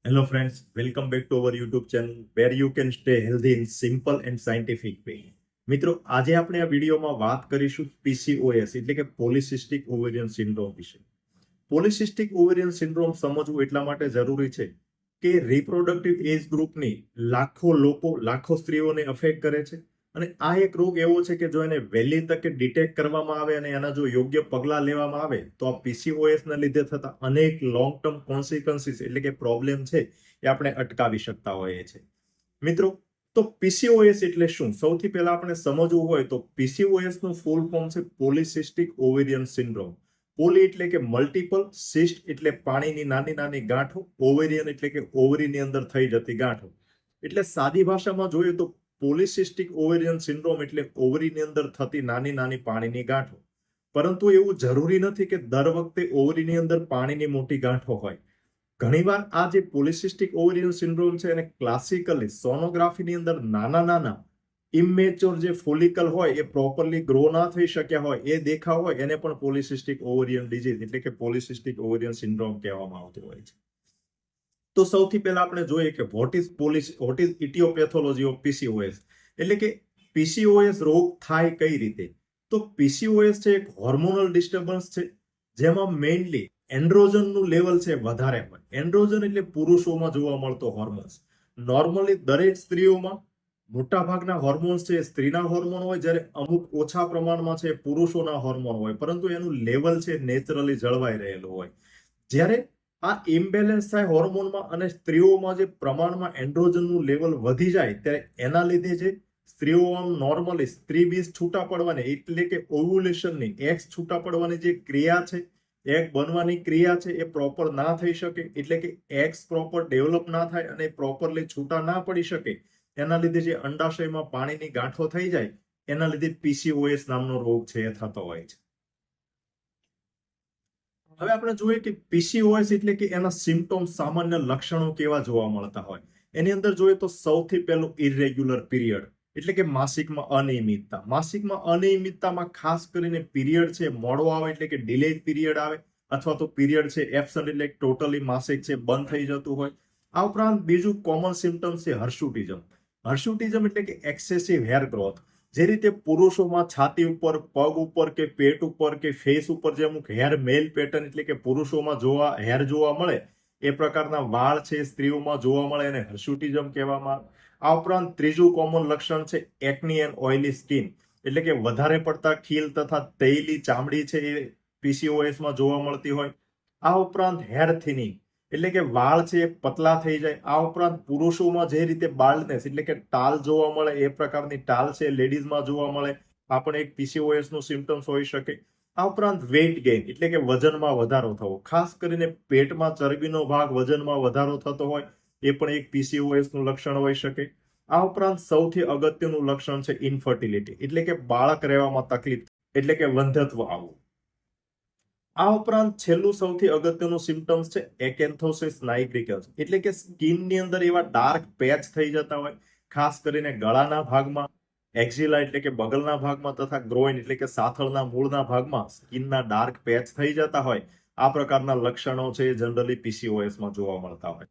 Hello friends, welcome back to our YouTube channel where you can stay healthy in simple and scientific way. મિત્રો આજે આપણે આ વિડીયોમાં વાત કરીશું PCOS એટલે કે પોલિસિસ્ટિક ઓવેરિયન સિન્ડ્રોમ વિશે. પોલિસિસ્ટિક ઓવેરિયન સિન્ડ્રોમ સમજવું એટલા માટે જરૂરી છે કે રિપ્રોડક્ટિવ એજ ગ્રુપની લાખો સ્ત્રીઓને અફેક્ટ કરે છે અને આ એક રોગ એવો છે કે જો એને વહેલી તકે ડિટેક્ટ કરવામાં આવે અને એના જો યોગ્ય પગલાં લેવામાં આવે તો આ PCOS ના લીધે થતા અનેક લોંગ ટર્મ કોન્સિક્વન્સીસ એટલે કે પ્રોબ્લેમ છે એ આપણે અટકાવી શકતા હોઈએ છીએ. મિત્રો તો PCOS એટલે શું? સૌથી પહેલા આપણે સમજવું હોય તો PCOS નું ફૂલ ફોર્મ છે પોલિસિસ્ટિક ઓવેરિયન સિન્ડ્રોમ. પોલી એટલે કે મલ્ટિપલ, સિસ્ટ એટલે પાણીની નાની નાની ગાંઠો, ઓવેરિયન એટલે કે ઓવરીની અંદર થઈ જતી ગાંઠો. એટલે સાદી ભાષામાં જોઈએ તો પોલિસિસ્ટિક ઓવેરિયન સિન્ડ્રોમ એટલે ઓવરીની અંદર થતી નાની નાની પાણીની ગાંઠો. પરંતુ એવું જરૂરી નથી કે દર વખતે ઓવરીની અંદર પાણીની મોટી ગાંઠો હોય. ઘણીવાર આ જે પોલિસિસ્ટિક ઓવેરિયન સિન્ડ્રોમ છે એને ક્લાસિકલી સોનોગ્રાફીની અંદર નાના નાના ઇમેચ્યોર જે ફોલિકલ હોય એ પ્રોપરલી ગ્રો ના થઈ શક્યા હોય એ દેખાવ હોય એને પણ પોલિસિસ્ટિક ઓવેરિયન ડિઝીઝ એટલે કે પોલિસિસ્ટિક ઓવેરિયન સિન્ડ્રોમ કહેવામાં આવતું હોય છે. તો સૌથી પહેલા આપણે જોઈએ કે વોટ ઇઝ ઇટિયોપેથોલોજી ઓફ PCOS એટલે કે PCOS રોગ થાય કઈ રીતે. તો PCOS છે એક હોર્મોનલ ડિસ્ટર્બન્સ છે જેમાં મેઇનલી એન્ડ્રોજનનું લેવલ છે વધારે હોય. એન્ડ્રોજન એટલે પુરુષોમાં જોવા મળતો હોર્મોન્સ. નોર્મલી દરેક સ્ત્રીઓમાં મોટા ભાગના હોર્મોન્સ છે સ્ત્રીના હોર્મોન હોય, જ્યારે અમુક ઓછા પ્રમાણમાં છે પુરુષોના હોર્મોન હોય, પરંતુ એનું લેવલ છે નેચરલી જળવાઈ રહેલું હોય. જ્યારે આ ઇમ્બેલેન્સ થાય હોર્મોનમાં અને સ્ત્રીઓમાં જે પ્રમાણમાં એન્ડ્રોજનનું લેવલ વધી જાય ત્યારે એના લીધે જે સ્ત્રીઓમાં નોર્મલી સ્ત્રી બીજ છૂટા પડવાની એટલે કે ઓવ્યુલેશનની એગ્સ છૂટા પડવાની જે ક્રિયા છે, એગ બનવાની ક્રિયા છે એ પ્રોપર ના થઈ શકે, એટલે કે એગ્સ પ્રોપર ડેવલપ ના થાય અને પ્રોપરલી છૂટા ના પડી શકે. એના લીધે જે અંડાશયમાં પાણીની ગાંઠો થઈ જાય એના લીધે PCOS નામનો રોગ છે એ થતો હોય છે. હવે આપણે જોઈએ કે PCOS એટલે કે એના સિમ્પટોમ્સ, સામાન્ય લક્ષણો કેવા જોવા મળતા હોય. એની અંદર જોઈએ તો સૌથી પહેલું ઇરેગ્યુલર પીરિયડ એટલે કે માસિકમાં અનિયમિતતા. માસિકમાં અનિયમિતતામાં ખાસ કરીને પીરિયડ છે મોડો આવે એટલે કે ડિલેડ પીરિયડ આવે, અથવા તો પીરિયડ છે એબ્સન્ટ એટલે ટોટલી માસિક છે બંધ થઈ જતું હોય. આ ઉપરાંત બીજું કોમન સિમ્પટમ છે હર્સુટિઝમ. હર્સુટિઝમ એટલે કે એક્સેસિવ હેર ગ્રોથ. જે રીતે પુરુષોમાં છાતી ઉપર, પગ ઉપર કે પેટ ઉપર કે ફેસ ઉપર જે અમુક હેર મેલ પેટર્ન એટલે કે પુરુષોમાં હેર જોવા મળે એ પ્રકારના વાળ છે સ્ત્રીઓમાં જોવા મળે એને હર્સુટિઝમ કહેવામાં આવે. આ ઉપરાંત ત્રીજું કોમન લક્ષણ છે એકની એન્ડ ઓઇલી સ્કિન એટલે કે વધારે પડતા ખીલ તથા તૈલી ચામડી છે એ PCOS માં જોવા મળતી હોય. આ ઉપરાંત હેર થિનિંગ એટલે કે વાળ છે પતલા થઈ જાય. આ ઉપરાંત પુરુષોમાં જે રીતે બાલ્ડનેસ એટલે કે ટાલ જોવા મળે એ પ્રકારની ટાલ છે લેડીઝમાં જોવા મળે, આ પણ એક PCOS નું સિમ્પટમ્સ હોઈ શકે. આ ઉપરાંત વેઇટ ગેઇન એટલે કે વજનમાં વધારો થવો, ખાસ કરીને પેટમાં ચરબીનો ભાગ વજનમાં વધારો થતો હોય એ પણ એક PCOS નું લક્ષણ હોઈ શકે. આ ઉપરાંત સૌથી અગત્યનું લક્ષણ છે ઇન્ફર્ટિલિટી એટલે કે બાળક રહેવામાં તકલીફ એટલે કે વંધ્યત્વ આવવું. આ ઉપરાંત છેલ્લું સૌથી અગત્યનું સિમ્પટમ્સ છે એકેન્થોસિસ નાઇગ્રિકન્સ એટલે કે સ્કિનની અંદર એવા ડાર્ક પેચ થઈ જતા હોય, ખાસ કરીને ગળાના ભાગમાં, એક્ઝિલા એટલે કે બગલના ભાગમાં તથા ગ્રોઇન એટલે કે સાથળના મૂળના ભાગમાં સ્કિનના ડાર્ક પેચ થઈ જતા હોય. આ પ્રકારના લક્ષણો છે જનરલી PCOS માં જોવા મળતા હોય.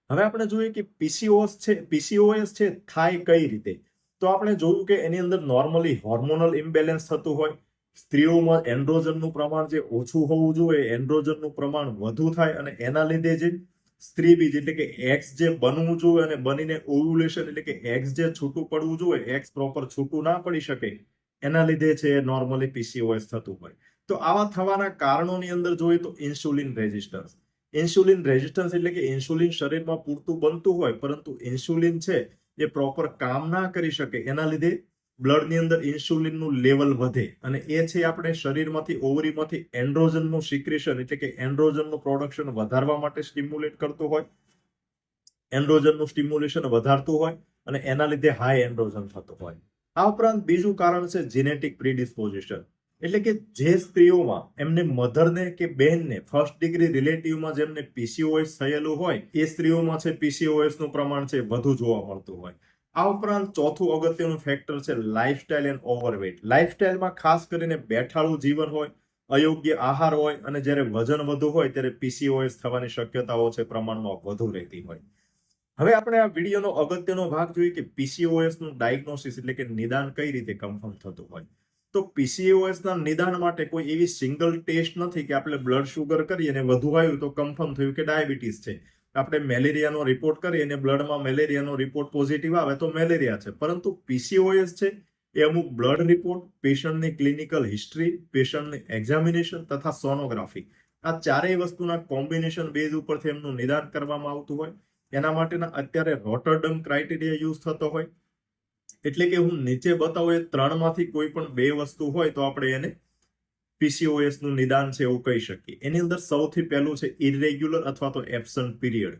હવે આપણે જોઈએ કે PCOS છે થાય કઈ રીતે. તો આપણે જોયું કે એની અંદર નોર્મલી હોર્મોનલ ઇમ્બેલેન્સ થતું હોય. સ્ત્રીઓમાં એન્ડ્રોજનનું પ્રમાણ જે ઓછું હોવું જોઈએ એન્ડ્રોજનનું પ્રમાણ વધુ થાય અને એના લીધે જે સ્ત્રી બીજ એટલે કે એગ્સ જે બનવું જોઈએ અને બનીને ઓવ્યુલેશન એટલે કે એગ્સ જે છૂટું પડવું જોઈએ, એગ્સ પ્રોપર છૂટું ના પડી શકે એના લીધે છે નોર્મલી PCOS થતું હોય. તો આવા થવાના કારણોની અંદર જોઈએ તો ઇન્સ્યુલિન રેઝિસ્ટન્સ. ઇન્સ્યુલિન રેઝિસ્ટન્સ એટલે કે ઇન્સ્યુલિન શરીરમાં પૂરતું બનતું હોય પરંતુ ઇન્સ્યુલિન છે એ પ્રોપર કામ ના કરી શકે એના લીધે બ્લડની અંદર ઇન્સ્યુલિનનું લેવલ વધે અને એ છે આપણે શરીરમાંથી ઓવરીમાંથી એન્ડ્રોજનનું સિક્રેશન એટલે કે એન્ડ્રોજનનું પ્રોડક્શન વધારવા માટે સ્ટિમ્યુલેટ કરતું હોય, એન્ડ્રોજનનું સ્ટિમ્યુલેશન વધારતું હોય અને એના લીધે હાઈ એન્ડ્રોજન થતું હોય. આ ઉપરાંત બીજું કારણ છે જેનેટિક પ્રીડિસ્પોઝિશન એટલે કે જે સ્ત્રીઓમાં એમને મધરને કે બહેનને ફર્સ્ટ ડિગ્રી રિલેટિવમાં જેમને PCOS થયેલું હોય એ સ્ત્રીઓમાં છે PCOS નું પ્રમાણ છે વધુ જોવા મળતું હોય. આ ઉપરાંત ચોથું અગત્યનું ફેક્ટર છે લાઇફસ્ટાઇલ એન્ડ ઓવરવેટ. લાઇફસ્ટાઇલમાં ખાસ કરીને બેઠાળું જીવન હોય, અયોગ્ય આહાર હોય અને જ્યારે વજન વધુ હોય ત્યારે પીસીઓએસ થવાની શક્યતાઓ છે પ્રમાણમાં વધુ રહેતી હોય. હવે આપણે આ વિડીયોનો અગત્યનો ભાગ જોઈએ કે પીસીઓએસ નું ડાયગ્નોસિસ એટલે કે નિદાન કઈ રીતે કન્ફર્મ થતું હોય. તો પીસીઓએસ ના નિદાન માટે કોઈ એવી સિંગલ ટેસ્ટ નથી કે આપણે બ્લડ શુગર કરીએ અને વધુ આવ્યું તો કન્ફર્મ થયું કે ડાયાબિટીસ છે. આપણે મેલેરિયાનો રિપોર્ટ કરીએ અને બ્લડમાં મેલેરિયાનો રિપોર્ટ પોઝિટિવ આવે તો મેલેરિયા છે. પરંતુ પીસીઓએસ છે એ અમુક બ્લડ રિપોર્ટ, પેશન્ટની ક્લિનિકલ હિસ્ટ્રી, પેશન્ટની એક્ઝામિનેશન તથા સોનોગ્રાફી આ ચારેય વસ્તુના કોમ્બિનેશન બેઝ ઉપરથી એમનું નિદાન કરવામાં આવતું હોય. એના માટેના અત્યારે રોટરડમ ક્રાઇટેરિયા યુઝ થતો હોય. એટલે કે હું નીચે બતાવું એ ત્રણમાંથી કોઈ પણ બે વસ્તુ હોય તો આપણે એને પીસીઓએસ નું નિદાન છે એવું કહી શકીએ. એની અંદર સૌથી પહેલું છે ઇરેગ્યુલર અથવા તો એબ્સન્ટ પીરિયડ.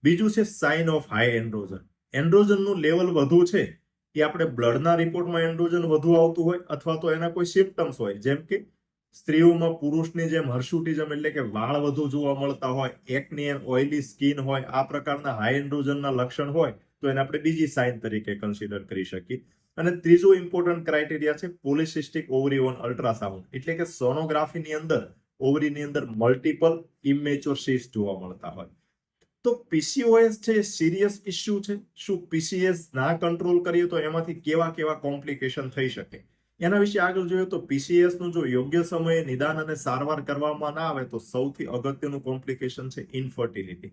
બીજું છે સાઇન ઓફ હાઈ એન્ડ્રોજન. એન્ડ્રોજનનું લેવલ વધુ છે એ આપણે બ્લડના રિપોર્ટમાં એન્ડ્રોજન વધુ આવતું હોય અથવા તો એના કોઈ સિમ્પટમ્સ હોય, જેમ કે સ્ત્રીઓમાં પુરુષની જેમ હર્સુટિઝમ એટલે કે વાળ વધુ જોવા મળતા હોય, એકની ઓઇલી સ્કિન હોય, આ પ્રકારના હાઈ એન્ડ્રોજનના લક્ષણ હોય તો એને આપણે બીજી સાઇન તરીકે કન્સિડર કરી શકીએ. અને ત્રીજો ઇમ્પોર્ટન્ટ ક્રાઇટેરિયા છે પોલિસિસ્ટિક ઓવરી ઓન અલ્ટ્રાસાઉન્ડ. એટલે કે સોનોગ્રાફીની અંદર ઓવરીની અંદર મલ્ટિપલ ઇમેચ્યોર સિસ્ટ જોવા મળતા હોય. તો પીસીઓએસ છે એ સિરિયસ ઇસ્યુ છે. શું પીસીએસ ના કંટ્રોલ કરીએ તો એમાંથી કેવા કેવા કોમ્પ્લિકેશન થઈ શકે એના વિશે આગળ જોઈએ તો પીસીએસ નું જો યોગ્ય સમયે નિદાન અને સારવાર કરવામાં ના આવે તો સૌથી અગત્યનું કોમ્પ્લિકેશન છે ઇન્ફર્ટિલિટી,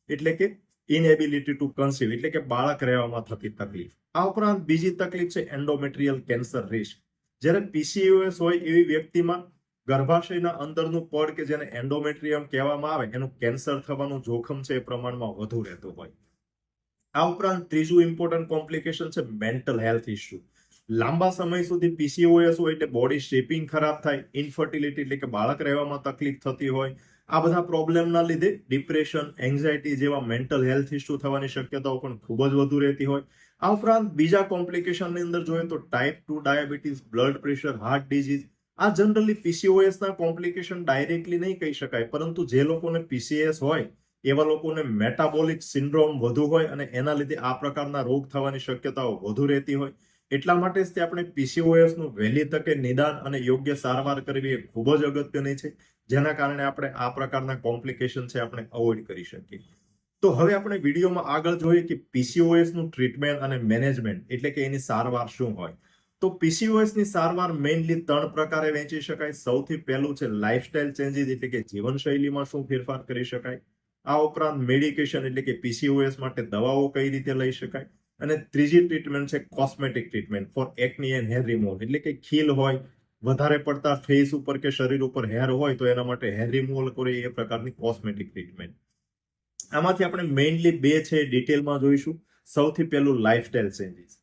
એટલે કે ઇનએબિલિટી ટુ કન્સીવ, એટલે કે બાળક રહેવામાં થતી તકલીફ. આ ઉપરાંત બીજી તકલીફ છે એન્ડોમેટ્રિયલ કેન્સર રિસ્ક. જ્યારે પીસીઓએસ હોય એવી વ્યક્તિમાં ગર્ભાશયના અંદરનું પડ કે જેને એન્ડોમેટ્રિયમ કહેવામાં આવે એનું કેન્સર થવાનું જોખમ છે એ પ્રમાણમાં વધુ રહેતું હોય. આ ઉપરાંત ત્રીજું ઇમ્પોર્ટન્ટ કોમ્પ્લિકેશન છે મેન્ટલ હેલ્થ ઇસ્યુ. લાંબા સમય સુધી પીસીઓએસ હોય એટલે બોડી શેપિંગ ખરાબ થાય, ઇન્ફર્ટિલિટી એટલે કે બાળક રહેવામાં તકલીફ થતી હોય. આ બધા પ્રોબ્લેમના લીધે ડિપ્રેશન, એન્ઝાયટી જેવા મેન્ટલ હેલ્થ ઇસ્યુ થવાની શક્યતાઓ પણ ખૂબ જ વધુ રહેતી હોય. આ ઉપરાંત બીજા કોમ્પ્લિકેશનની અંદર જોઈએ તો type 2 diabetes, blood pressure, heart disease. આ જનરલી પીસીઓએસ ના કોમ્પ્લિકેશન ડાયરેક્ટલી નહીં કહી શકાય, પરંતુ જે લોકોને પીસીએસ હોય એવા લોકોને મેટાબોલિક સિન્ડ્રોમ વધુ હોય અને એના લીધે આ પ્રકારના રોગ થવાની શક્યતાઓ વધુ રહેતી હોય. એટલા માટે જ આપણે પીસીઓએસ નું વહેલી તકે નિદાન અને યોગ્ય સારવાર કરવી એ ખૂબ જ અગત્યની છે, જેના કારણે આપણે આ પ્રકારના કોમ્પ્લિકેશન છે આપણે અવોઇડ કરી શકીએ. તો હવે આપણે વિડીયોમાં આગળ જોઈએ કે પીસીઓએસ નું ટ્રીટમેન્ટ અને મેનેજમેન્ટ એટલે કે એની સારવાર શું હોય. તો પીસીઓએસ ની સારવાર મેઇનલી 3 પ્રકારે વહેંચી શકાય. સૌથી પહેલું છે લાઇફસ્ટાઇલ ચેન્જીસ એટલે કે જીવનશૈલીમાં શું ફેરફાર કરી શકાય. આ ઉપરાંત મેડિકેશન એટલે કે પીસીઓએસ માટે દવાઓ કઈ રીતે લઈ શકાય. અને ત્રીજી ટ્રીટમેન્ટ છે કોસ્મેટિક ટ્રીટમેન્ટ ફોર એકની એન્ડ હેર રિમૂવલ, એટલે કે ખીલ હોય, વધારે પડતા ફેસ ઉપર કે શરીર ઉપર હેર હોય તો એના માટે હેર રિમૂવલ કરે એ પ્રકારની કોસ્મેટિક ટ્રીટમેન્ટ. આમાંથી આપણે મેઇનલી 2 છે ડિટેલમાં જોઈશું. સૌથી પહેલું લાઇફસ્ટાઇલ ચેન્જીસ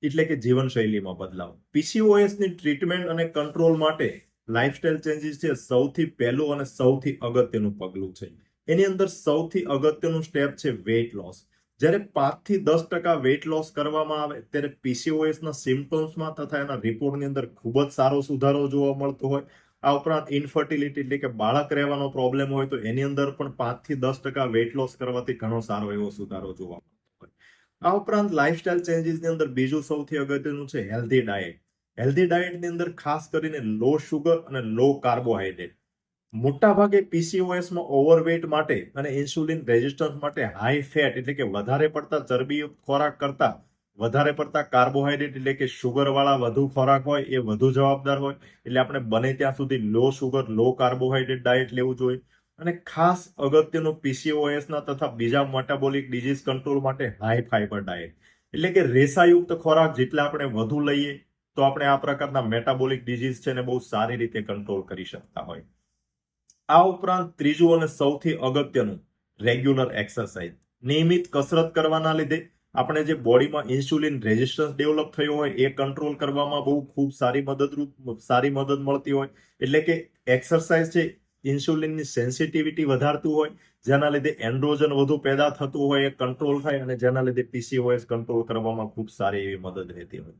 એટલે કે જીવનશૈલીમાં બદલાવ. પીસીઓએસ ની ટ્રીટમેન્ટ અને કંટ્રોલ માટે લાઇફસ્ટાઇલ ચેન્જીસ છે સૌથી પહેલું અને સૌથી અગત્યનું પગલું છે. એની અંદર સૌથી અગત્યનું સ્ટેપ છે વેઇટ લોસ. જ્યારે 5 થી 10% વેઇટ લોસ કરવામાં આવે ત્યારે પીસીઓએસ ના સિમ્પટમ્સમાં તથા એના રિપોર્ટની અંદર ખૂબ જ સારો સુધારો જોવા મળતો હોય. આ ઉપરાંત ઇન્ફર્ટિલિટી એટલે કે બાળક રહેવાનો પ્રોબ્લેમ હોય તો એની અંદર પણ 5 થી 10% વેઇટ લોસ કરવાથી ઘણો સારો એવો સુધારો જોવા મળતો હોય. આ ઉપરાંત લાઇફસ્ટાઇલ ચેન્જીસની અંદર બીજું સૌથી અગત્યનું છે હેલ્ધી ડાયટ. હેલ્ધી ડાયટની અંદર ખાસ કરીને લો શુગર અને લો કાર્બોહાઈડ્રેટ. મોટાભાગે પીસીઓએસમાં ઓવરવેટ માટે અને ઇન્સ્યુલિન રેઝિસ્ટન્સ માટે હાઈ ફેટ એટલે કે વધારે પડતા ચરબીયુક્ત ખોરાક કરતા વધારે પડતા કાર્બોહાઈડ્રેટ એટલે કે શુગર વાળા વધુ ખોરાક હોય એ વધુ જવાબદાર હોય. એટલે આપણે બને ત્યાં સુધી લો શુગર, લો કાર્બોહાઈડ્રેટ ડાયટ લેવું જોઈએ. અને ખાસ અગત્યનું પીસીઓએસ ના તથા બીજા મેટાબોલિક ડિઝીઝ કંટ્રોલ માટે હાઈ ફાઈબર ડાયટ, એટલે કે રેસાયુક્ત ખોરાક જેટલા આપણે વધુ લઈએ તો આપણે આ પ્રકારના મેટાબોલિક ડિઝીઝ છે ને બહુ સારી રીતે કંટ્રોલ કરી શકતા હોય. આ ઉપરાંત ત્રીજું અને સૌથી અગત્યનું રેગ્યુલર એક્સરસાઇઝ. નિયમિત કસરત કરવાના લીધે આપણે જે બોડીમાં ઇન્સ્યુલિન રેઝિસ્ટન્સ ડેવલપ થયો હોય એ કંટ્રોલ કરવામાં બહુ ખૂબ સારી મદદ મળતી હોય. એટલે કે એક્સરસાઇઝ છે ઇન્સ્યુલિનની સેન્સિટિવિટી વધારતું હોય, જેના લીધે એન્ડ્રોજન વધુ પેદા થતું હોય એ કંટ્રોલ થાય અને જેના લીધે પીસીઓએસ કંટ્રોલ કરવામાં ખૂબ સારી એવી મદદ રહેતી હોય.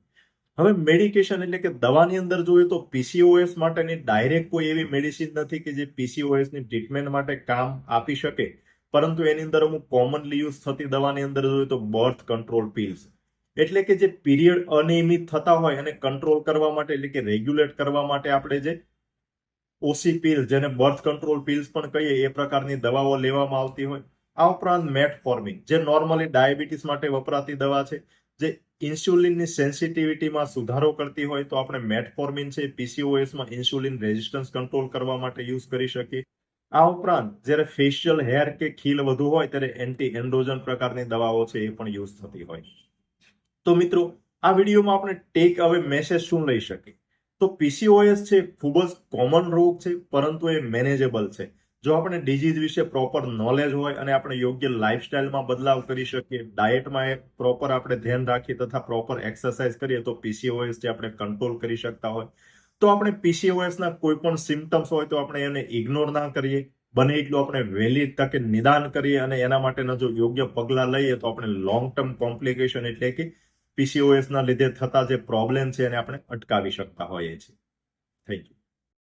હવે મેડિકેશન એટલે કે દવાની અંદર જોઈએ તો પીસીઓએસ માટેની ડાયરેક્ટ કોઈ એવી મેડિસિન નથી કે જે પીસીઓએસ ની ટ્રીટમેન્ટ માટે કામ આપી શકે, પરંતુ એની અંદર અમુક કોમનલી યુઝ થતી દવાની અંદર જોઈએ તો બર્થ કંટ્રોલ પિલ્સ, એટલે કે જે પીરિયડ અનિયમિત થતા હોય અને કંટ્રોલ કરવા માટે એટલે કે રેગ્યુલેટ કરવા માટે આપણે જે ઓસી પિલ જેને બર્થ કંટ્રોલ પિલ્સ પણ કહીએ એ પ્રકારની દવાઓ લેવામાં આવતી હોય. આ ઉપરાંત મેટફોર્મિન જે નોર્મલી ડાયાબિટીસ માટે વપરાતી દવા છે, જે ઇન્સ્યુલિનની સેન્સિટિવિટીમાં સુધારો કરતી હોય તો આપણે મેટફોર્મિન છે પીસીઓએસમાં ઇન્સ્યુલિન રેઝિસ્ટન્સ કંટ્રોલ કરવા માટે યુઝ કરી શકીએ. આ ઉપરાંત જ્યારે ફેશિયલ હેર કે ખીલ વધુ હોય ત્યારે એન્ટી એન્ડ્રોજન પ્રકારની દવાઓ છે એ પણ યુઝ થતી હોય. તો મિત્રો, આ વિડીયોમાં આપણે ટેક અવે મેસેજ શું લઈ શકીએ? તો પીસીઓએસ છે ખૂબ જ કોમન રોગ છે, પરંતુ એ મેનેજેબલ છે. જો આપણે ડિઝીઝ વિશે પ્રોપર નોલેજ હોય અને આપણે યોગ્ય લાઇફસ્ટાઇલમાં બદલાવ કરી શકીએ, ડાયટમાં પ્રોપર આપણે ધ્યાન રાખીએ તથા પ્રોપર એક્સરસાઇઝ કરીએ તો પીસીઓએસ જે આપણે કંટ્રોલ કરી શકતા હોય. તો આપણે પીસીઓએસના કોઈ પણ સિમ્ટમ્સ હોય તો આપણે એને ઇગ્નોર ના કરીએ, બને એટલું આપણે વહેલી તકે નિદાન કરીએ અને એના માટેના જો યોગ્ય પગલાં લઈએ તો આપણે લોંગ ટર્મ કોમ્પ્લિકેશન એટલે કે પીસીઓએસના લીધે થતા જે પ્રોબ્લેમ છે એને આપણે અટકાવી શકતા હોઈએ છીએ. Thank you.